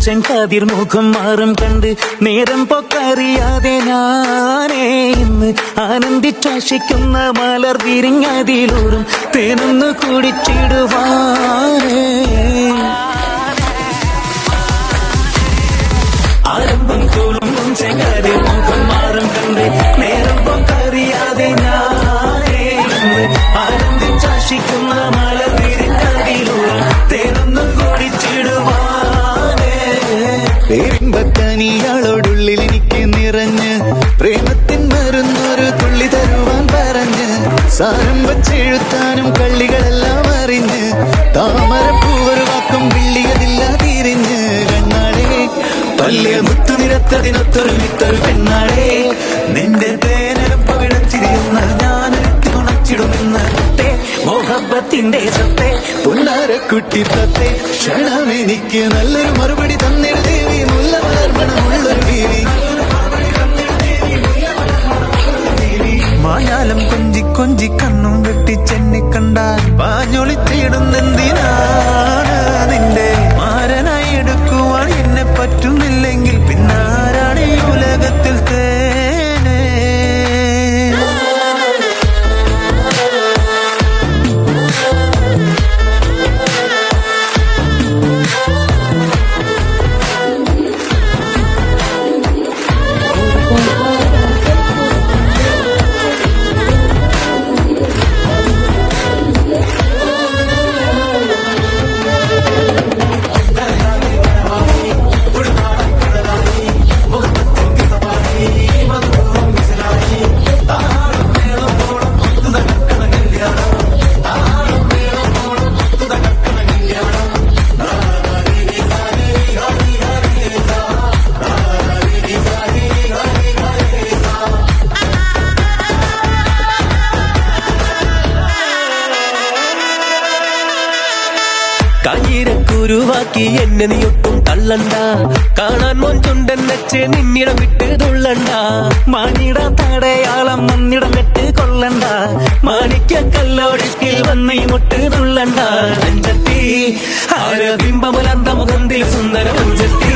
ചെങ്കാതിർ മുഖം മാറും കണ്ട് നേരം പൊക്കറിയാതെ ഞാനേ ഇന്ന് ആനന്ദിച്ചാശിക്കുന്ന മലർ വിരിഞ്ഞതിലൂറും തേനൊന്ന് കുടിച്ചിടുവാനേ. ആരംഭം തുളുമ്പും ചെങ്കാതിർ മുഖം മാറും കണ്ട് നേരം പൊക്കറിയാതെ ഞാനേ ഇന്ന് ആനന്ദിച്ചാശിക്കുന്ന മലർ വിരിഞ്ഞതിലൂറും തേനൊന്ന് കുടിച്ചിടുവാനേ. പേരിമ്പക്കനിയാളോടുള്ളിൽ എനിക്ക് നിറഞ്ഞ് പ്രേമത്തിൻ മരുന്നൊരു തുള്ളി തരുവാൻ പറഞ്ഞ് സാരം വച്ചെഴുത്താനും കള്ളികളെല്ലാം അറിഞ്ഞ് താമരപ്പൂവൊരു വാക്കും വിള്ളിയതില്ലാതിരിഞ്ഞ് കണ്ണാടേ പല്ലിയ മുത്തു നിരത്തതിനൊത്തൊരു വിത്തൊരു പെണ്ണാടേ നിന്റെ തേനരപ്പ വിടച്ചിരിയുന്ന ഞാനൊരുത്തി തുണച്ചിടുമെന്ന് മോഹബത്തിന്റെ സത്തേ പുന്നാരക്കുട്ടി തത്തേ ക്ഷണമെനിക്ക് നല്ലൊരു മറുപടി തന്നിട ദേവി മുല്ല വളർമണമുള്ളൊരു വീരി മായാലം കൊഞ്ചി കൊഞ്ചി കണ്ണും വെട്ടിച്ചെന്നെ കണ്ടാൽ പാഞ്ഞൊളിച്ചിടുന്നെന്തിനാണ് നിന്റെ മാരനായി എടുക്കുവാൻ എന്നെ പറ്റുന്നില്ലെങ്കിൽ പിന്നാരാണ് ഈ ഉലകത്തിൽ തേനേ. കാഞ്ഞിരക്കുരുവാക്കി എന്നെ നീ ഒട്ടും തള്ളണ്ട, കാണാൻ മോൻചുണ്ടൻ വെച്ച് നിന്നിടം വിട്ട് തുള്ളണ്ട. മാനിട തടയാളം വന്നിടം വെട്ട് കൊള്ളണ്ട, മാണിക്ക കല്ലോടിൽ വന്ന് ഈ മുട്ട് തുള്ളണ്ട. അഞ്ചത്തി ആരബിംബമുലന്ത മുഖന്തിൽ സുന്ദര അഞ്ചത്തി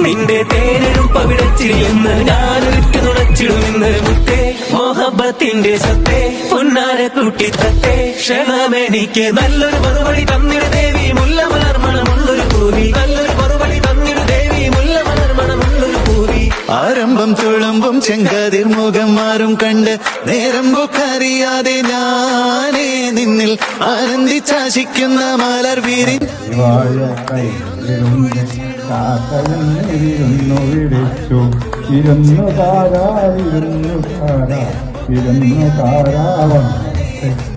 നിന്റെ തേനും പവിടച്ചിരിയെന്ന് ഞാനൊരുക്കി നുണച്ചിടുമെന്ന് മുത്തേ മോഹബത്തിന്റെ സത്തേ പൊന്നാര കൂട്ടി തത്തേ ക്ഷണമെനിക്ക് നല്ലൊരു മറുപടി തന്നിട ദേവി മുല്ല മലർമണമുള്ളൊരു പൂവി നല്ലൊരു മറുപടി തന്നിട ദേവി മുല്ല മലർമണമുള്ളൊരു പൂവി. ആരംഭം തുളുമ്പും ചെങ്കാതിർ മുഖം മാറും കണ്ട് നേരം പോക്കറിയാതെ ഞാനേ നിന്നിൽ ആനന്ദിച്ചാശിക്കുന്ന മലർ വിരി ഇരുന്നു താരാ